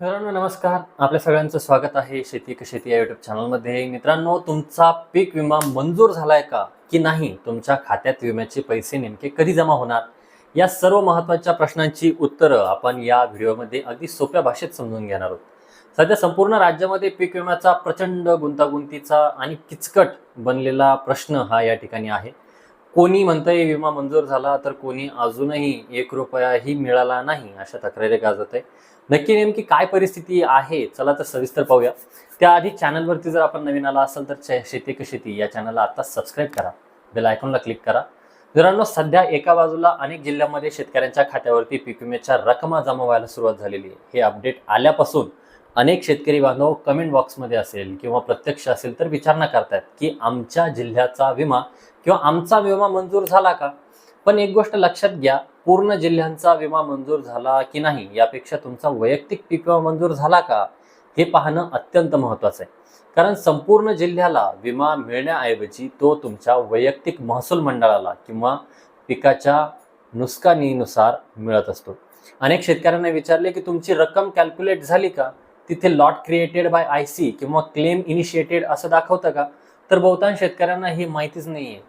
मित्रांनो नमस्कार. आपल्या सगळ्यांचं स्वागत आहे शेती की शेती या यूट्यूब चॅनलमध्ये. मित्रांनो, तुमचा पीक विमा मंजूर झालाय का की नाही, तुमच्या खात्यात विम्याचे पैसे नेमके कधी जमा होणार, या सर्व महत्त्वाच्या प्रश्नांची उत्तरं आपण या व्हिडिओमध्ये अगदी सोप्या भाषेत समजून घेणार आहोत. सध्या संपूर्ण राज्यामध्ये पीक विम्याचा प्रचंड गुंतागुंतीचा आणि किचकट बनलेला प्रश्न हा या ठिकाणी आहे. कोणी म्हणतंय विमा मंजूर झाला, तर कोणी अजूनही 1 रुपयाही मिळाला नाही अशा तक्रारी गाजत आहे. नक्की नेमकी काय परिस्थिती आहे, चला तर सविस्तर पाहूया. त्याआधी चॅनलवरती जर आपण नवीन आला असाल तर शेती की शेती या चॅनलला आता सबस्क्राईब करा, बेल आयकॉनला क्लिक करा. मित्रांनो, सध्या एका बाजूला अनेक जिल्ह्यांमध्ये शेतकऱ्यांच्या खात्यावरती पीक विम्याच्या रकमा जमा व्हायला सुरुवात झालेली आहे. हे अपडेट आल्यापासून अनेक शेतकरी बांधव कमेंट बॉक्समध्ये असेल किंवा प्रत्यक्ष असेल तर विचारणा करतायत की आमच्या जिल्ह्याचा विमा किंवा आमचा विमा मंजूर झाला का. पण एक गोष्ट लक्षात घ्या, पूर्ण जिल्ह्यांचा विमा मंजूर झाला की नाही यापेक्षा तुमचा वैयक्तिक पीक विमा मंजूर झाला का हे पाहणं अत्यंत महत्त्वाचं आहे. कारण संपूर्ण जिल्ह्याला विमा मिळण्याऐवजी तो तुमच्या वैयक्तिक महसूल मंडळाला किंवा पिकाच्या नुकसानीनुसार मिळत असतो. अनेक शेतकऱ्यांना विचारले की तुमची रक्कम कॅल्क्युलेट झाली का, तिथे लॉट क्रिएटेड बाय IC किंवा क्लेम इनिशिएटेड असं दाखवतं का. तर बहुतांश शेतकऱ्यांना ही माहितीच नाही आहे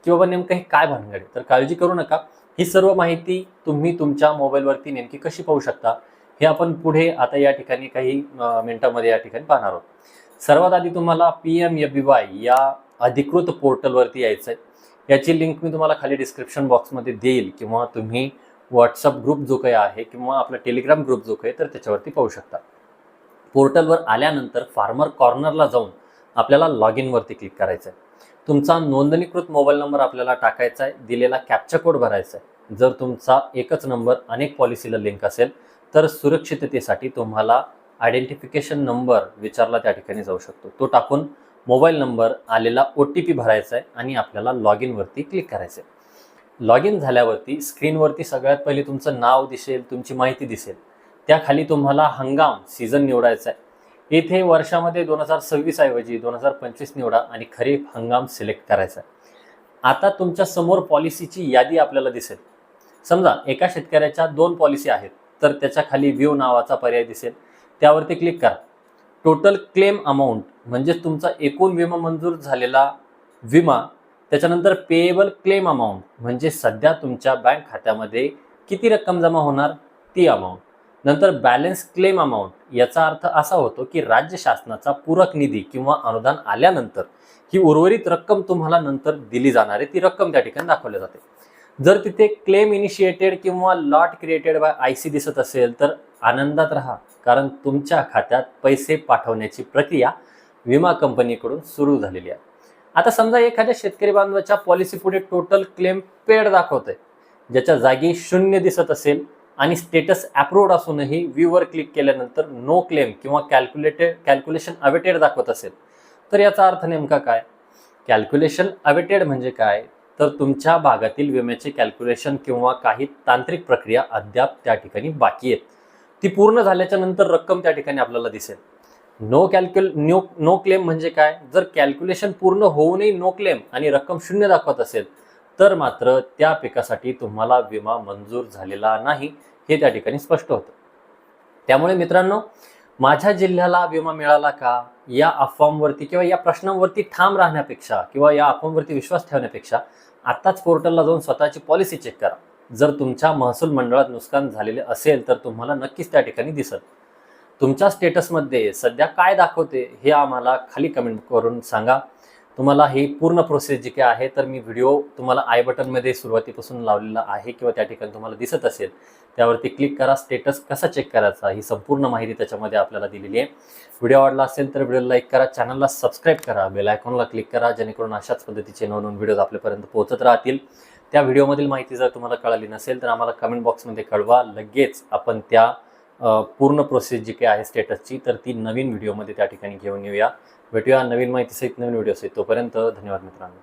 की बाबा नेमकं हे काय भानगड आहे. तर काळजी करू नका, ही सर्व माहिती तुम्ही तुमच्या मोबाईलवरती नेमकी कशी पाहू शकता हे आपण पुढे आता या ठिकाणी काही मिनिटांमध्ये या ठिकाणी पाहणार आहोत. सर्वात आधी तुम्हाला PMFBY या अधिकृत पोर्टलवरती यायचं आहे. याची लिंक मी तुम्हाला खाली डिस्क्रिप्शन बॉक्समध्ये देईल किंवा तुम्ही व्हॉट्सअप ग्रुप जो काही आहे किंवा आपला टेलिग्राम ग्रुप जो काही तर त्याच्यावरती पाहू शकता. पोर्टलवर आल्यानंतर फार्मर कॉर्नरला जाऊन आपल्याला लॉग इनवरती क्लिक करायचं आहे. तुमचा नोंदणीकृत मोबाईल नंबर आपल्याला टाकायचा आहे, दिलेला कॅप्चा कोड भरायचा आहे. जर तुमचा एकच नंबर अनेक पॉलिसीला लिंक असेल तर सुरक्षिततेसाठी तुम्हाला आयडेंटिफिकेशन नंबर विचारला त्या ठिकाणी जाऊ शकतो. तो टाकून मोबाईल नंबर, आलेला OTP भरायचा आहे आणि आपल्याला लॉग इनवरती क्लिक करायचं आहे. लॉग इन झाल्यावरती स्क्रीनवरती सगळ्यात पहिले तुमचं नाव दिसेल, तुमची माहिती दिसेल. त्याखाली तुम्हाला हंगाम सीझन निवडायचा आहे. इथे वर्षामध्ये 2026 ऐवजी 2025 निवडा आणि खरीप हंगाम सिलेक्ट करायचा आहे. आता तुमच्या समोर पॉलिसीची यादी आपल्याला दिसेल. समजा एका शेतकऱ्याच्या 2 पॉलिसी आहेत तर त्याच्या खाली व्ह्यू नावाचा पर्याय दिसेल, त्यावरती क्लिक करा. टोटल क्लेम अमाऊंट म्हणजे तुमचा एकूण विमा मंजूर झालेला विमा, त्याच्यानंतर पेएबल क्लेम अमाऊंट म्हणजे सध्या तुमच्या बँक खात्यामध्ये किती रक्कम जमा होणार ती अमाऊंट, नंतर बॅलन्स क्लेम अमाऊंट. याचा अर्थ असा होतो की राज्य शासनाचा पूरक निधी किंवा अनुदान आल्यानंतर ही उर्वरित रक्कम तुम्हाला नंतर दिली जाणार आहे, ती रक्कम त्या ठिकाणी दाखवली जाते. जर तिथे क्लेम इनिशिएटेड किंवा लॉट क्रिएटेड बाय IC दिसत असेल तर आनंदात राहा, कारण तुमच्या खात्यात पैसे पाठवण्याची प्रक्रिया विमा कंपनीकडून सुरू झालेली आहे. आता समजा एखाद्या शेतकरी बांधवाच्या पॉलिसी पुढे टोटल क्लेम पेड दाखवतंय, ज्याच्या जागी 0 दिसत असेल आणि स्टेटस अप्रूव्ड असूनही व्ह्यूवर क्लिक केल्यानंतर नो क्लेम किंवा कॅल्क्युलेशन अवेटेड दाखवत असेल तर याचा अर्थ नेमका काय. कॅल्क्युलेशन अवेटेड म्हणजे काय, तर तुमच्या भागातील विम्याचे कॅल्क्युलेशन किंवा काही तांत्रिक प्रक्रिया अद्याप त्या ठिकाणी बाकी आहेत. ती पूर्ण झाल्याच्या नंतर रक्कम त्या ठिकाणी आपल्याला दिसेल. नो क्लेम म्हणजे काय, जर कॅल्क्युलेशन पूर्ण होऊनही नो क्लेम आणि रक्कम 0 दाखवत असेल तर मात्र त्या पिकासाठी तुम्हाला विमा मंजूर झालेला नाही हे त्या ठिकाणी स्पष्ट होतं. त्यामुळे मित्रांनो, माझ्या जिल्ह्याला विमा मिळाला का या अफवांवरती किंवा या प्रश्नांवरती ठाम राहण्यापेक्षा किंवा या अफवांवरती विश्वास ठेवण्यापेक्षा आत्ताच पोर्टलला जाऊन स्वतःची पॉलिसी चेक करा. जर तुमच्या महसूल मंडळात नुकसान झालेले असेल तर तुम्हाला नक्कीच त्या ठिकाणी दिसेल. तुमच्या स्टेटसमध्ये सध्या काय दाखवते हे आम्हाला खाली कमेंट करून सांगा. तुम्हाला ही पूर्ण प्रोसेस जी काय आहे तर मी व्हिडिओ तुम्हाला आय बटनमध्ये सुरुवातीपासून लावलेला आहे किंवा त्या ठिकाणी तुम्हाला दिसत असेल, त्यावरती क्लिक करा. स्टेटस कसा चेक करायचा ही संपूर्ण माहिती त्याच्यामध्ये आपल्याला दिलेली आहे. व्हिडिओ आवडला असेल तर व्हिडिओला लाईक करा, चॅनलला सबस्क्राईब करा, बेल आयकॉनला क्लिक करा, जेणेकरून अशाच पद्धतीचे नवनवीन व्हिडिओज आपल्यापर्यंत पोहोचत राहतील. त्या व्हिडिओमधील माहिती जर तुम्हाला कळाली नसेल तर आम्हाला कमेंट बॉक्समध्ये कळवा. लगेच आपण त्या पूर्ण प्रोसेस जी काही आहे स्टेटसची तर ती नवीन व्हिडिओमध्ये त्या ठिकाणी घेऊन येऊया. भेटूया नवीन माहितीसहित, नवीन व्हिडिओसहित. तोपर्यंत धन्यवाद मित्रांनो.